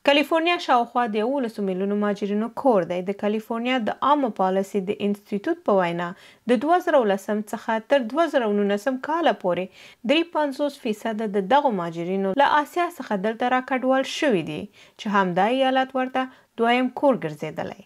کالیفورنیا شاوخوا د 11 میلیونو مهاجرینو کور دی. د کالیفورنیا د عامه پالیسي د انسټیټیوټ په وینا د 2010 څخه تر 2019 کال پورې 53% د دغو مهاجرینو له آسیا څخه دلته راکډوال شوي دي چې همدا ایالت ورته دویم کور ګرځېدلی.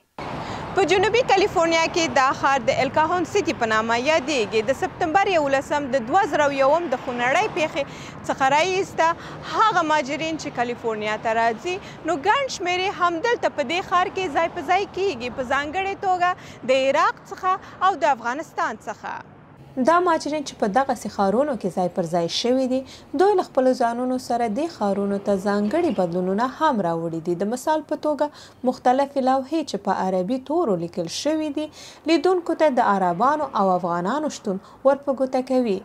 په جنوبي کالیفورنیا کې دا ښار د الکاهون سیټي په نامه یادیږي. د سپتمبر 11 د 2001 د خونړۍ پیښې څخه راایسته هغه مهاجرین چې کالیفورنیا ته راځي نو ګڼ شمېر یې همدلته په دې ښار کې ځای په ځای کیږي، په ځانګړې توګه د عراق څخه او د افغانستان څخه. دا مهاجرین چې په دغسې ښارونو کې ځای پر ځای شوي دي دوی له خپلو ځانونو سره دې ښارونو ته ځانګړي بدلونونه هم راوړي دي. د مثال په توګه مختلفې لوحې چې په عربي تورو لیکل شوي دي لیدونکو ته د عربانو او افغانانو شتون ور په ګوته کوي.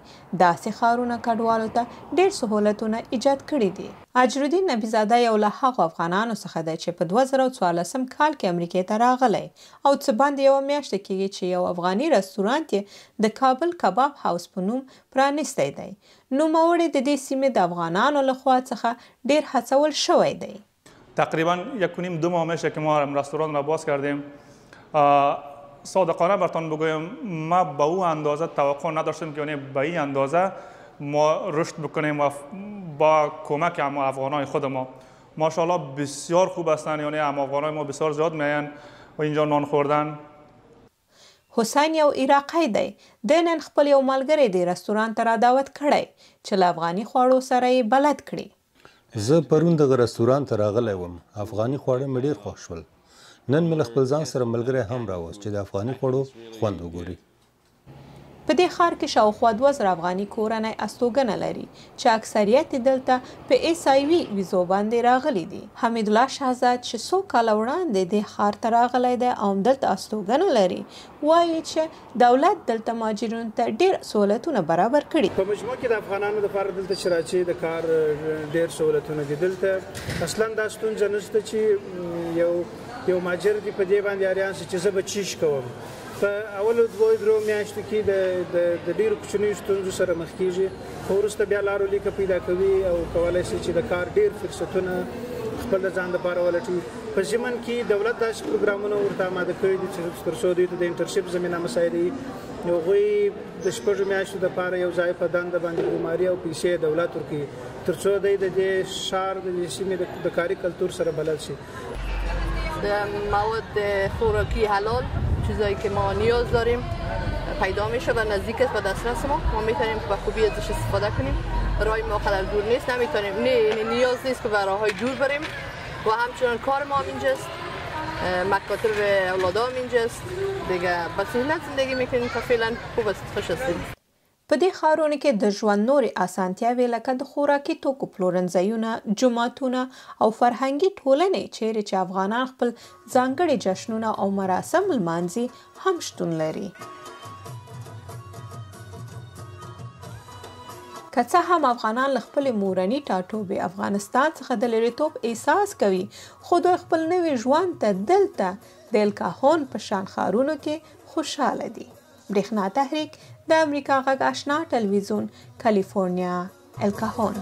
داسې ښارونه کډوالو ته ډېر سهولتونه ایجاد کړي دي. اجرالدین نبیزاده یو له هغو افغانانو څخه دی چې په 2014 کال کې امریکې ته راغلی او څه باندې یوه میاشت کېږي چې یو افغاني رستورانت یې د کابل کباب هاوس په نوم پرانیستی دی. نوموړی د دې سیمې د افغانانو لخوا څخه ډېر هڅول شوی دی. تقریبا 1.5-2 ماه میشه که ما رستوران را باز کردیم. صادقانه براتون بگویم ما به او اندازه توقع نداشتیم که به این اندازه ما رشد بکنیم و با کمک افغانای خود ما ماشاءالله بسیار خوب هستند. یعنی افغانای ما بسیار زیاد میان و اینجا نان خوردن. حسین یو عراقی دی. د نن خپل یو ملګری دی رستوران ته را دعوت کړی چې له افغاني خوړو سره یې بلد کړي. زه پرون دغه رستوران ته راغلی وم. افغاني خواړه مې ډېر خوښ شول. نن مې له خپل ځان سره ملګری هم راوست چې د افغاني خوړو خوند وګوري. په دې ښار کې شاوخوا 2000 افغاني کورنۍ استوګنه لري چې اکثریت یې دلته په HIV ویزو باندې راغلي دي. حمیدالله شهزاد چې څو کاله وړاندې دې ښار ته راغلی دی او همدلته استوګنه لري وایي چې دولت دلته مهاجرینو ته ډېر سهولتونه برابر کړي. په مجموع کې د افغانانو لپاره دلته چې راځي د کار ډېر سهولتونه دي. دلته اصلا دا ستونزه نشته چې یو مهاجر دې په دې باندې اریان شي چې زه به چیش کوم. په اولو 2-3 میاشتو کې د ډېرو کوچنیو ستونزو سره مخ کېږي، خو وروسته بیا لارو لیکه پیدا کوي او کولی شي چې د کار ډېر فرصتونه خپل د ځان لپاره ولټوي. په ضمن کې دولت داسې پروګرامونه ورته اماده کړي دي چې تر څو دوی ته د انټرنشپ زمینه مساعده وي. هغوی د 6 میاشتو دپاره یو ځای په دنده باندې ګماري او پیسې دولت ورکوي تر څو دوی د دې ښار د دې سیمې د کاري کلتور سره بلد شي. د مواد خوراکی حلال چیزایی که ما نیاز داریم پیدا میشه و نزدیک است به دسترس ما میتونیم به خوبی ازش استفاده کنیم. راه ما قدر دور نیست، نمیتونیم نیاز نیست که به راههای دور بریم و همچنان کار ما هم اینجاست، مکاتب اولادام اینجاست دیگه. به سهولت زندگی میکنیم تا فعلا خوب است، خوش هستیم. په دې ښارونو کې د ژوند نورې اسانتیاوې لکه د خوراکي توکو پلورنځایونه، جوماتونه او فرهنګي ټولنې چیرې چې افغانان خپل ځانګړي جشنونه او مراسم لمانځي هم شتون لري. که څه هم افغانان له خپلې مورني ټاټوبې افغانستان څخه د لرېتوب احساس کوي خو دوی خپل نوي ژوند ته دلته د الکاهون په شان ښارونو کې خوشحاله دي. برېښنا تحریک د امریکا غږ آشنا ټلویزیون کالیفورنیا الکاهون.